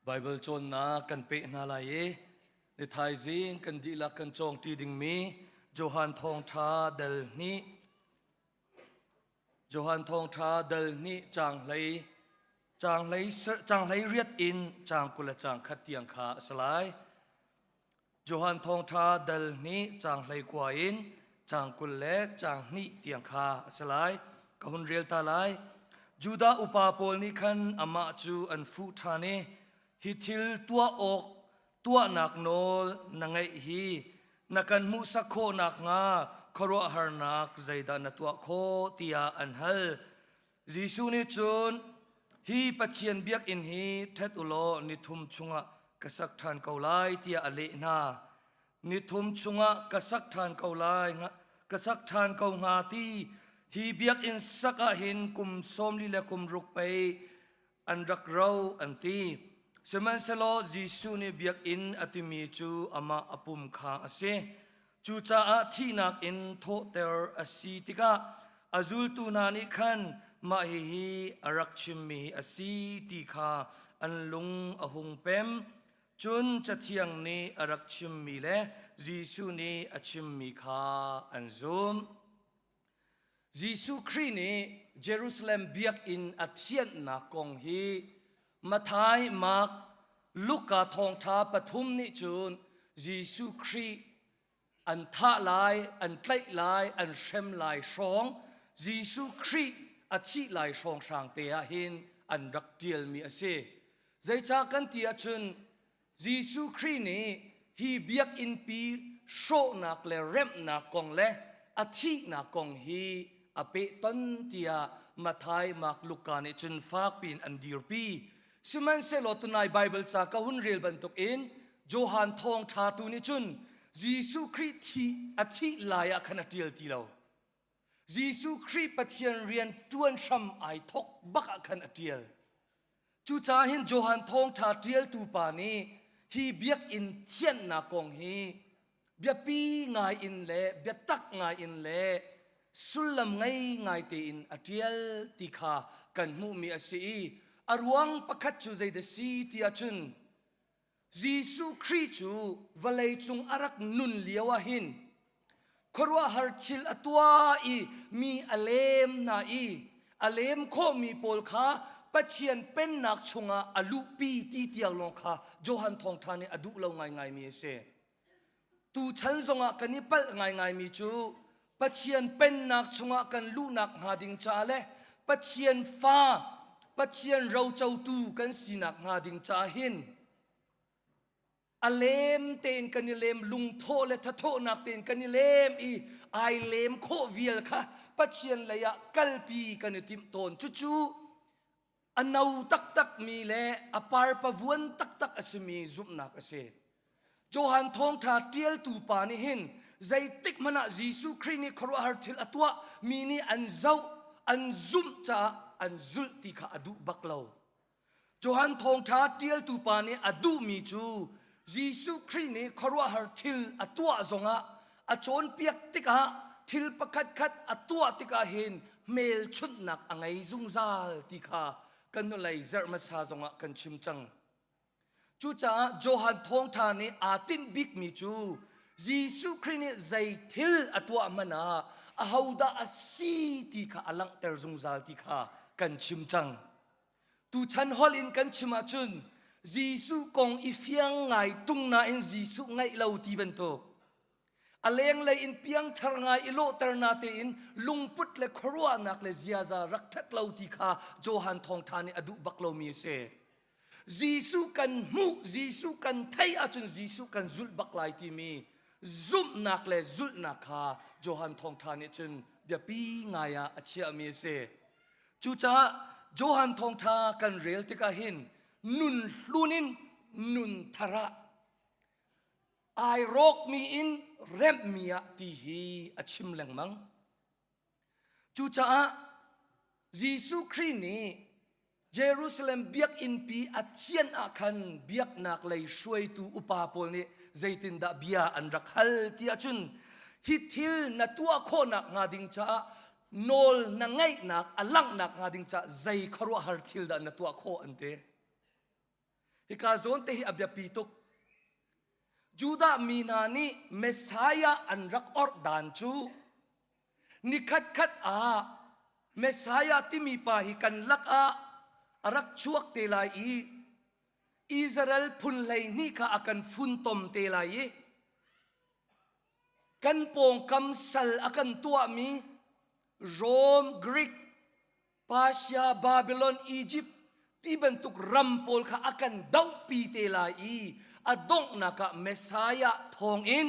Bible chon na kan pe na la ye ni thai jing kan di la kan chong ti ding mi Johan thong tha dal ni Johan thong tha dal ni chang lei riat in chang kula chang khat tiang kha salai Johan thong tha dal ni chang lei kwa in chang kul le chang ni tiang kha salai ka hun rel ta lai Juda upa pol ni khan ama chu an fu tha ne hi thil tua ok tua nak nol nangai hi nakan mu sakho nak nga khoro har nak zaida na tua kho tia an hal Jisu ni chun hi pathian biak in hi that ulo ni thum chunga kasak than kaulai tia ale na ni thum chunga kasak than kaulai nga kasak than kau nga ti hi biak in saka hin kum som li le kum ruk pe an rak rau an ti seman selo Jisu ni biak in atimi chu ama apum kha ase chu cha a thi nak in tho ter asi tika azul tu na ni khan ma hi arak chim mi asi ti kha an lung ahung pem chun chathiang ni arak chim mi le Jisu ni achim mi kha an zum Jisu Christ ni Jerusalem biak in athian na kong hi Mathai Mark Luka thong tha pathum ni chun Jisu Christ an tha lai an tlai lai an shem lai song Jisu Christ athi lai song sang te a hin an rak tial mi ase zai cha kan tia chun Jisu Christ ni hi biak in pi sho nak le rem na kong le athi na kong hi ape ton tia Mathai Mark Luka ni chun fak pin an dir pi Siman selo tunai Bible cha ka hun rel ban tok in Johan thong tha tu ni chun Jisu Christ thi athi laya khana tial ti lo Jisu Christ pathian rian tuan sham ai thok baka khan atial chu cha hin Johan thong tha tial tu pa ni hi biak in thian na kong hi bia pi ngai in le bia tak ngai in le sulam ngai te in atial ti kha kan mu mi ase arwang pakhat chu zai de si ti achun Jisu Christ chu valai chung arak nun liawa hin khorwa har chil atwa I mi alem na I alem kho mi pol kha pachian pen nak chunga alu pi ti tiang long kha Johan thong thani adu lo ngai mi se tu chan zonga kanipal ngai mi chu pachian pen nak chunga kan lu nak nga ding cha le pachian fa pachian rau chau tu kan sinak nga ding cha hin alem ten kanilem lung tho le tha tho nak ten kanilem I ai lem kho vial kha pachian laya kalpi kanitim ton chu anau tak mi le apar pavuan tak asmi zum nak ase Johan thong tha tial tu pa ni hin zai tik mana Jisu Christ ni khoro har thil atwa mi ni an zau an zum cha an zul ti kha adu baklo Johan thong tha tial tu pa ni adu mi chu Jisu Christ ni khorwa har thil atwa zonga achon piak tika thil pakhat khat atwa tika hin mel chut nak angai zungzal tika kan lai zar ma sa zonga kan chimchang chu cha Johan thong tha ni atin big mi chu Jisu Christ ni zai thil atwa mana a hauda asi tika alang ter zungzal tika kan chimchang tu chan hol in kan chima chun Jisu kong ifiang ngai tung na in Jisu ngai lau ti bento aleng le in piang thar ngai ilo tar na te in lungput le khorwa nak le ziaza rakthat lau ti kha Johan thong thani adu baklo mi se Jisu kan mu Jisu kan thai achun Jisu kan zul baklai ti mi zum nak le zul nak kha Johan thong thani chun bia pi ngaya achia mi se chu cha Johan thong tha kan rel ti ka hin nun lunin nun thara ai rok mi in rem mia ti hi achim lang mang chu cha Jisu Christ ni Jerusalem biak in pi athian akhan biak nak lei shuai tu upa pol ni zaitin da bia an rakhal ti achun hithil na tua kho nak nga ding cha nol na ngai nak alang nak nga ding cha zai kharo har thil da na tua kho ante ฮิกาโซนเตหิอับยาปีตุกจูดามีนานีเมสไซยาอันรักออร์ดานจูนิคัดคัดเมสไซยาที่มีปาหิกันลักรักชวกเตลายอิสราเอลพุนเลยนี่ข้าอากันฟุนตมเตลายกันปงคำสัลอากันตัวมีโรมกรีกปาเซียบาบิลอนอียิปต์ที่บรรทุกรัมโพลข้าอากันดาวปีเตลายอดงนักเมสไซยาทองอิน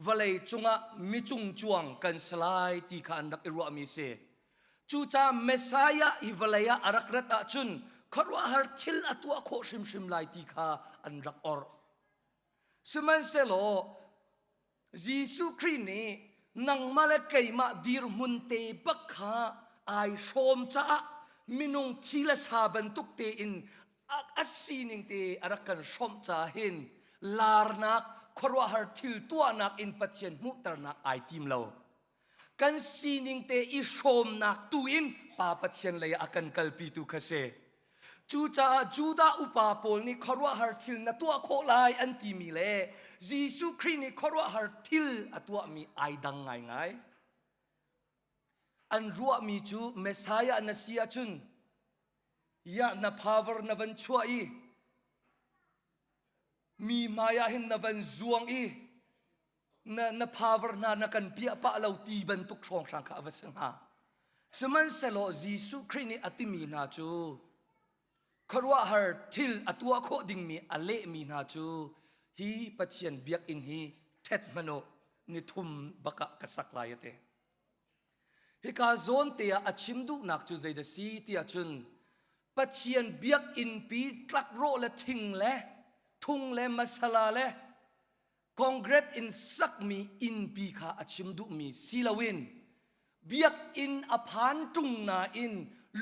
วะเลยจุงมิจุงจวงกันสลายที่ข้าอันดักอิรัวมีเสจูจาเมสไซยาอิวะเลยอารักรัตจุนขรัวฮาร์ทิลอตัวโคชิมชิมลายที่ข้าอันรักออร์สมันเซโลยิสุครินีนังมาเลกัยมาดีร์มุนเตบักข้าไอชมจ้ามินุงทีละชาบันตุกเตอินอัศซีนิงเตอารักกันชมจ้าเห็นลาร์นักขรัวฮาร์ทิลตัวนักอินปัจเจนมุตรนักไอทีมเรากันซีนิงเตอิชมนักตุอินปาปัจเจนเลยอากันกัลปีตุคเซจูจาจูดาอุปาโพลนี่ขรัวฮาร์ทิลนัตัวโคลายอันตีมีเลยิสุครินี่ขรัวฮาร์ทิลตัวมีไอดังไงไงอันรัวมีจูเมสไซยานัสยาจุนยาณพาวร์นวันชัวอีมีมายาหินนวันจวงอีณพาวร์นากันเปียปะเราตีบันทุกช่องสังขาวสังหาสมันเซโลยิสุครินี่อติมีนาจูขรัวฮาร์ทิลอตัวโคดิงมีอเลมีนาจูฮีปัจเจียนเบียกอินฮีเท็ดมโนนิทุมบักกะสักลายเตฮิกาโซนเตียอชิมดูนักจูใจเดซีเตียจุนปัจเจียนเบียกอินปีตลักโรและทิงและทุงและมัสลาและคอนเกรสอินสักมีอินปีขาอชิมดูมีซิลาวินเบียกอินอภานจุงนาอิน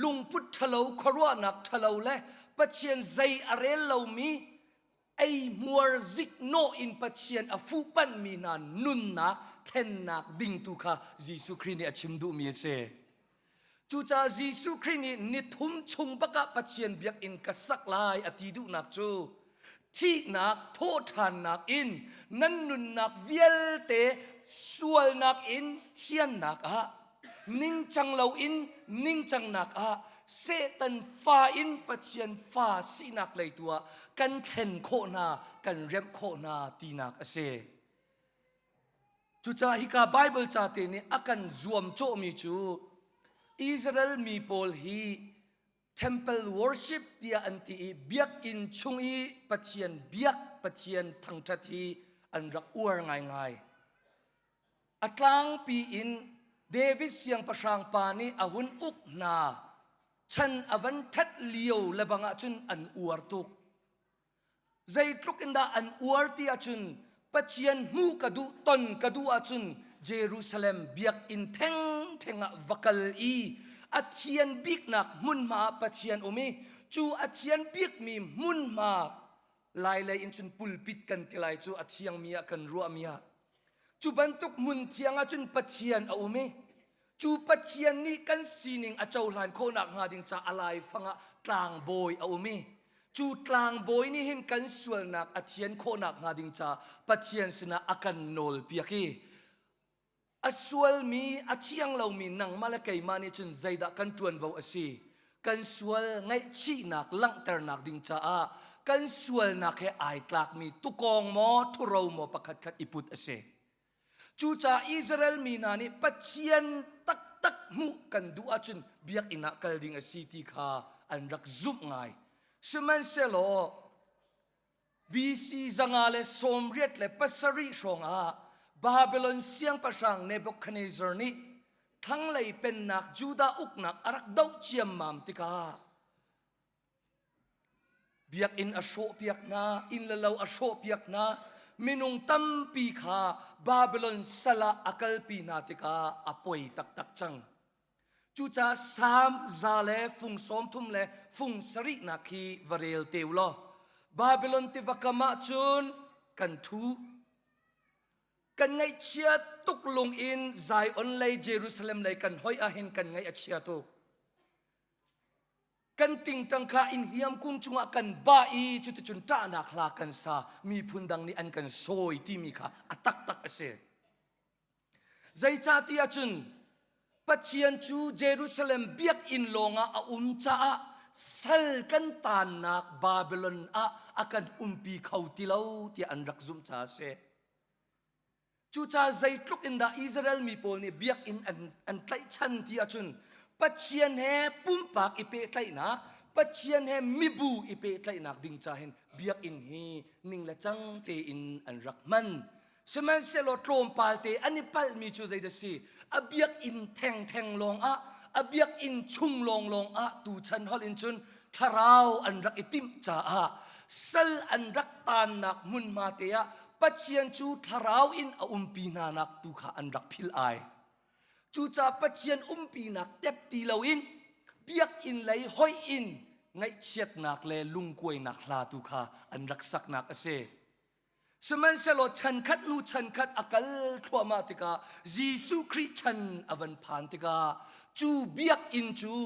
ลุงพุทธเลวขรัวนักทะเลวและปัจเจียนใจอะไรเลวมีไอมัวซิกโนอินปัจเจียนอฟูปันมีนานนุนนักเข็นนักดิ่งตุค่ะยิสุครินีอชิมดูมีเสจูจายิสุครินีนิทุมชุงปะกะปัจเจียนเบียกอินกัสักลายอติดูนักจูที่นักโทษทานนักอินนั่นนุนนักเวียลเตสวลนักอินเชียนนักนิ่งจังเราอินนิ่งจังนักเซตันฟ้าอินปัจเจียนฟ้าสีนักเลยตัวกันเข็นโคนากันเร็มโคนาตีนักเซจูจาฮิกาไบเบิลจาเตนี่อากันรวมโจมีจูอิสราเอลมีโพลฮี temple worship เดียอันตีเบียกอินชุงอีปัจเจียนเบียกปัจเจียนทั้งทัทีอันรักอวง่ายง่ายอัตลังปีอินเดวิดเสียงประชางปานีอาหุนอุกนาฉันอวันทัดเลียวและบางจุนอันอวร์ตุกใจตรุกอินดาอันอวร์ที่อาจุนปัจเจียนมูกระดูตนกระดูอาจุนเยรูซาเล็มเบียกอินเทงเทงวักลอีอาเทียนบิกนักมุนมาปัจเจียนโอมีจูอาเทียนบิกมีมุนมาลายเลยอินจุนปุลปิดกันที่ลายจูอาเทียงมีกันรัวมีจูบันทุกมุนเทียงอาจุนปัจเจียนเอาไหมจูปัจเจียนนี่กันสีนิงอาเจ้าหลานโคนักหาดิงจะอะไรฟังกลางโบยเอาไหมจูกลางโบยนี่เห็นกันส่วนนักอาเทียนโคนักหาดิงจะปัจเจียนสนะอากันโนลเปียกีอาส่วนมีอาเชียงเรามีนังมาละไกมานี่จุนใจดักกันจวนวาวสีกันส่วนไงชีนักลังเตอร์นักดิงจะกันส่วนนักให้ไอตลักมีตุกองหมอทุเราหมอประคัดคัดอิปุตเสจูจาอิสราเอลมีนานี่ปัจเจียนตักมุกันดูอาจุนเบียกอินักกัลดิงสีติคาอันรักซุบไงสมันเซโลบีซีจังอาเลสมเรียดเลปัสริชงบาบิลอนเสียงประชังเนบุคเนซอร์นี่ทั้งเลยเป็นนักจูดาอุกนักอารักดาวเจียมมามติกาเบียกอินอโชเปียกนาอินละเลวอโชเปียกนามินุงตัมปีขาบาบิลอนสละอักลปีนาติกาอป่วยตักจังจูจ่าสามซาเลฟุงสมทุมเลฟุงสรินักีวเรลเตวลบาบิลอนติวกามาจุนกันทูกันไงเชียตุกลงอินไซออนเลยเยรูซาเล็มเลยกันหอยอาเห็นกันไงเชียตุก กันติงจังคาอินเฮียมกุงจุงะกันบ้าอีจุดจุนตานักลากันซามีพุนดังนี้อันกันโซยที่มีค่ะอัตักตักเสใจจ่าที่อาจุนปัจเจียนจูเยรูซาเล็มเบียกอินลงอาจ้าสัลกันตานักบาบิลอนอากันปีเขาที่เราที่อันรักซุมจ่าเสจูจ่าใจลุกอินดาอิสราเอลมีโพลนี่เบียกอินอันไกลชันที่อาจุนปัจเจียนแห่ปุ่มปากอีเปไกลนักปัจเจียนแห่มิบูอีเปไกลนักดิ่งจ่าเห็นเบียกอินฮีนิ่งละจังเตอินอันรักมันสมัยเซโลโตรมปาลเตอันนี้ปัลมีจูใจเดซีอเบียกอินแทงลงอเบียกอินชุงลงตูชันฮอลอินชุนทาราวอันรักอิติมจ่าสัลอันรักตานนักมุนมาเตียปัจเจียนจูทาราวอินปีนานักตูขาอันรักพิลไอจูจ่าปัจเจียนปีนักเต็บตีลาวินเบียกอินไหลห้อยอินไงเชียดนักเลลุงกวยนักลาตูขาอันรักสักนักเสสมัยเซโลชันคัดนูชันคัดอากาศทั่วมาติกายิสุคริชันอวันพันติกาจูเบียกอินจู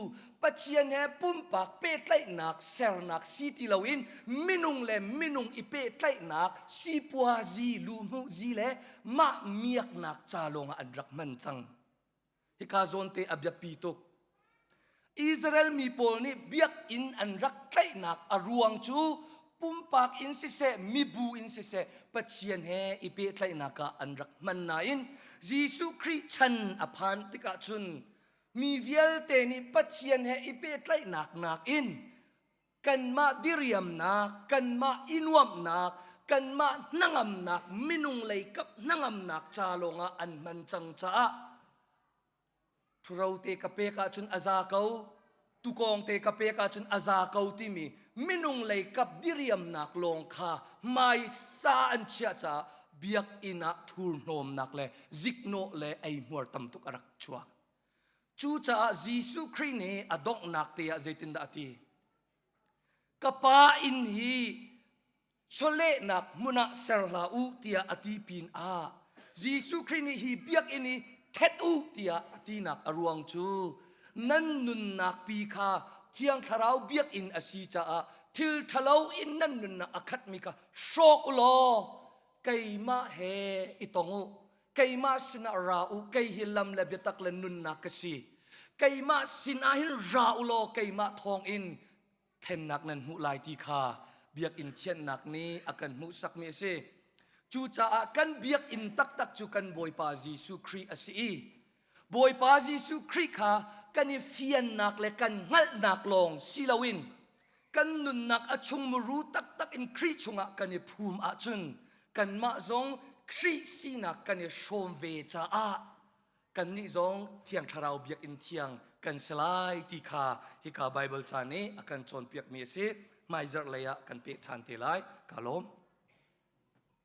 ปัจเจียนแห่ปุ่มปากเปตไลนักเซรนักซีติลาวินมินุงเลมินุงอีเปตไลนักซีปัวจีลูมุจีเลมาเมียกนักจาลงอันรักมันจังฮิกาโซนเตอเบียปีตุกอิสราเอลมีโพลนี่เบียกอินอันรักไกลนักอรวงจูปุ่มปากอินสิเซมีบูอินสิเซปัจเจียนแห่อีเปไลนักอันรักมันนาอินยิสุคริชันอภันติกาชุนมีเวลเตนี่ปัจเจียนแห่อีเปไลนักอินกันมาดิเรียมนักกันมาอินวมนักกันมานังมนักมินุงเลยกับนังมนักจาลงอันมันจังจ้าทุเราเตกเปกาชุนอาซาเกาตุกองเตกเปกาชุนอาซาเกาที่มีมินุงเลยกับดิเรียมนักลงคาไม่ซาอันเชียจ้าเบียกอินะทูนโนมนักเลยจิกโนเลยไอมัวตัมตุกรักชัวจูจ้ายิสุคริเนอดอกนักเตียเจตินดาตีกป้าอินฮีชเลนักมุนาเซรลาอูเตียอตีปินยิสุคริเนฮีเบียกอินีเท็ดอูเตียอตีนักอรวงจูนั่นนุนนักปีคาเที่ยงทาราวเบียกอินอสีจ้าทิลทะเลาอินนั่นนุนนักอคัดมิกาโชกุโลไกมาเฮอิตงูไกมาสินาราอูไกฮิลัมเลเบตักเลนุนนักสีไกมาสินาฮินราอูโลไกมาทองอินเทนนักนั้นมุลายตีคาเบียกอินเชียนนักนี้อากันมุสักเมเซจูจ้ากันเบียกอินตักจูกันบอยปาจิสุครีอสีบอยปาจิสุครีคากันเฟียนนักและกันงัลนักลงศิลาวินกันนุนนักอชงมรูตักอินครีชงะกันภูมิอาจุนกันมาจงครีสีนักกันชมเวจ้ากันนี่จงเที่ยงทาราวเบียกอินเที่ยงกันสลายที่คาฮิกาไบเบิลจานีอากันจนเปียกเมเซไม่เจอเลยกันเปียกทันเทลายกาลม